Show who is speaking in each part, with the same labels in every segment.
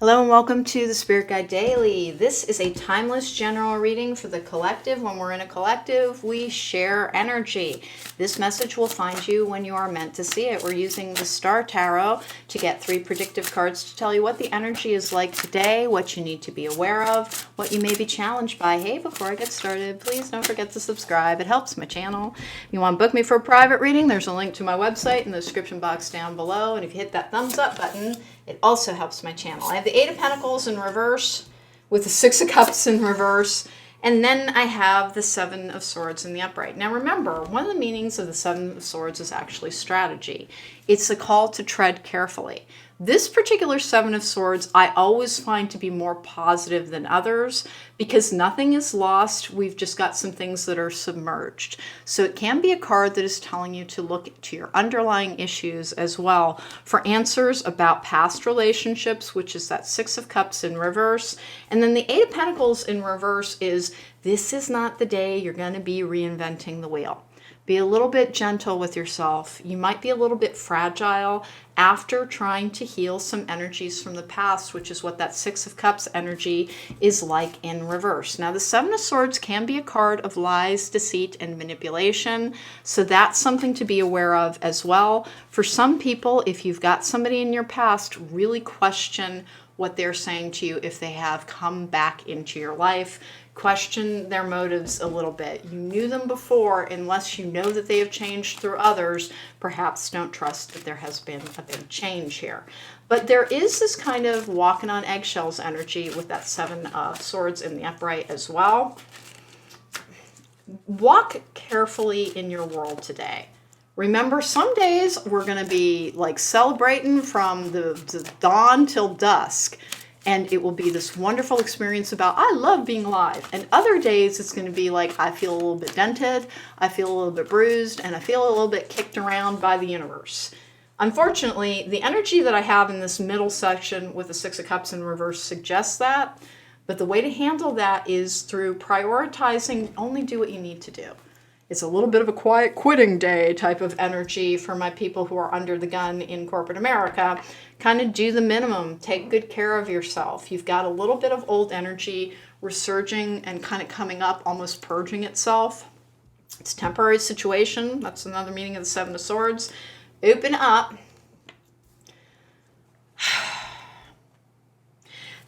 Speaker 1: Hello and welcome to the Spirit Guide Daily. This is a timeless general reading for the collective. When we're in a collective, we share energy. This message will find you when you are meant to see it. We're using the Star Tarot to get 3 predictive cards to tell you what the energy is like today, what you need to be aware of, what you may be challenged by. Hey, before I get started, please don't forget to subscribe. It helps my channel. If you want to book me for a private reading, there's a link to my website in the description box down below. And if you hit that thumbs up button, it also helps my channel. I have the 8 of Pentacles in reverse with the 6 of Cups in reverse. And then I have the 7 of Swords in the upright. Now remember, one of the meanings of the 7 of Swords is actually strategy. It's a call to tread carefully. This particular 7 of Swords I always find to be more positive than others because nothing is lost. We've just got some things that are submerged. So it can be a card that is telling you to look to your underlying issues as well for answers about past relationships, which is that 6 of Cups in reverse. And then the 8 of Pentacles in reverse is this is not the day you're going to be reinventing the wheel. Be a little bit gentle with yourself. You might be a little bit fragile after trying to heal some energies from the past, which is what that 6 of Cups energy is like in reverse. Now, the 7 of Swords can be a card of lies, deceit, and manipulation. So that's something to be aware of as well. For some people, if you've got somebody in your past, really question what they're saying to you if they have come back into your life. Question their motives a little bit. You knew them before, unless you know that they have changed through others, perhaps don't trust that there has been a big change here. But there is this kind of walking on eggshells energy with that 7 of Swords in the upright as well. Walk carefully in your world today. Remember, some days we're going to be like celebrating from the dawn till dusk. And it will be this wonderful experience about, I love being alive. And other days it's going to be like, I feel a little bit dented, I feel a little bit bruised, and I feel a little bit kicked around by the universe. Unfortunately, the energy that I have in this middle section with the 6 of Cups in reverse suggests that. But the way to handle that is through prioritizing, only do what you need to do. It's a little bit of a quiet quitting day type of energy for my people who are under the gun in corporate America. Kind of do the minimum. Take good care of yourself. You've got a little bit of old energy resurging and kind of coming up, almost purging itself. It's a temporary situation. That's another meaning of the 7 of Swords. Open up.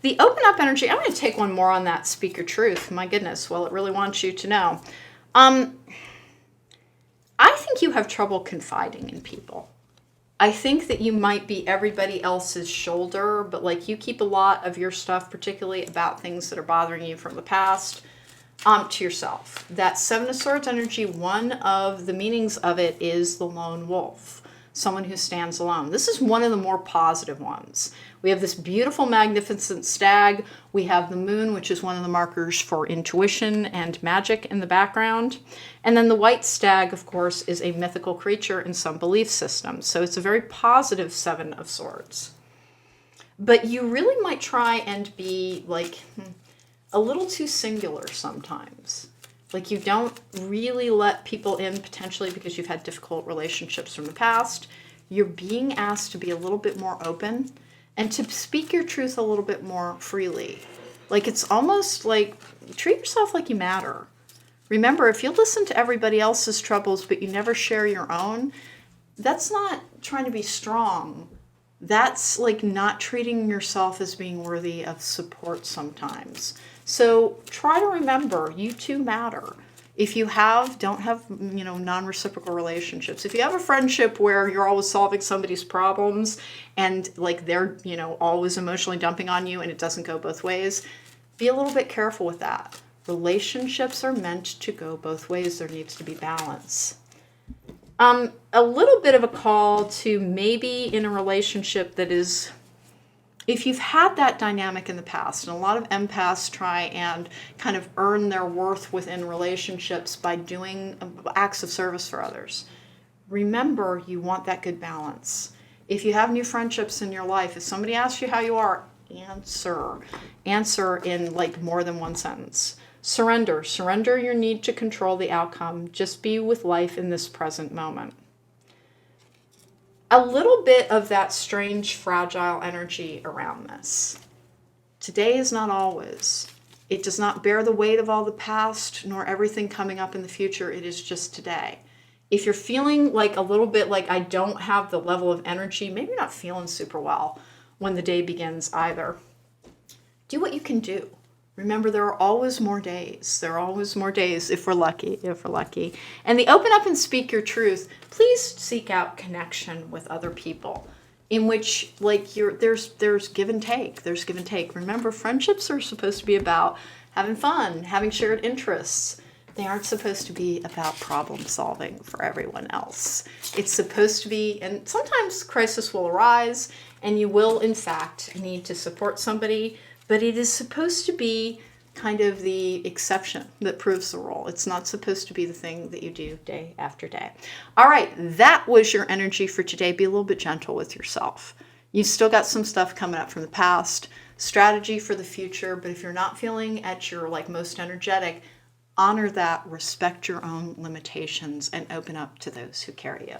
Speaker 1: The open up energy, I'm going to take one more on that. Speak your truth. My goodness. Well, it really wants you to know. I think you have trouble confiding in people. I think that you might be everybody else's shoulder, but like you keep a lot of your stuff, particularly about things that are bothering you from the past, to yourself. That 7 of Swords energy, one of the meanings of it is the lone wolf, someone who stands alone. This is one of the more positive ones. We have this beautiful, magnificent stag. We have the moon, which is one of the markers for intuition and magic in the background. And then the white stag, of course, is a mythical creature in some belief systems. So it's a very positive 7 of Swords. But you really might try and be like a little too singular sometimes. Like you don't really let people in potentially because you've had difficult relationships from the past. You're being asked to be a little bit more open and to speak your truth a little bit more freely. Like it's almost like treat yourself like you matter. Remember, if you listen to everybody else's troubles but you never share your own, that's not trying to be strong. That's like not treating yourself as being worthy of support sometimes. So try to remember, you too matter. If you don't have, non-reciprocal relationships. If you have a friendship where you're always solving somebody's problems and like they're, always emotionally dumping on you and it doesn't go both ways, be a little bit careful with that. Relationships are meant to go both ways. There needs to be balance. A little bit of a call to maybe in a relationship that is, if you've had that dynamic in the past, and a lot of empaths try and kind of earn their worth within relationships by doing acts of service for others, remember you want that good balance. If you have new friendships in your life, if somebody asks you how you are, answer in like more than one sentence. Surrender your need to control the outcome. Just be with life in this present moment. A little bit of that strange, fragile energy around this. Today is not always. It does not bear the weight of all the past, nor everything coming up in the future. It is just today. If you're feeling like a little bit like I don't have the level of energy, maybe you're not feeling super well when the day begins either. Do what you can do. Remember, there are always more days. There are always more days if we're lucky, And the open up and speak your truth, please seek out connection with other people in which there's give and take. There's give and take. Remember, friendships are supposed to be about having fun, having shared interests. They aren't supposed to be about problem solving for everyone else. It's supposed to be, and sometimes crisis will arise and you will in fact need to support somebody, but it is supposed to be kind of the exception that proves the rule. It's not supposed to be the thing that you do day after day. All right, that was your energy for today. Be a little bit gentle with yourself. You've still got some stuff coming up from the past, strategy for the future, but if you're not feeling at your most energetic, honor that, respect your own limitations, and open up to those who carry you.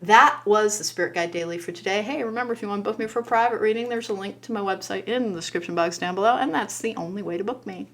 Speaker 1: That was the Spirit Guide Daily for today. Hey, remember, if you want to book me for a private reading, there's a link to my website in the description box down below, and that's the only way to book me.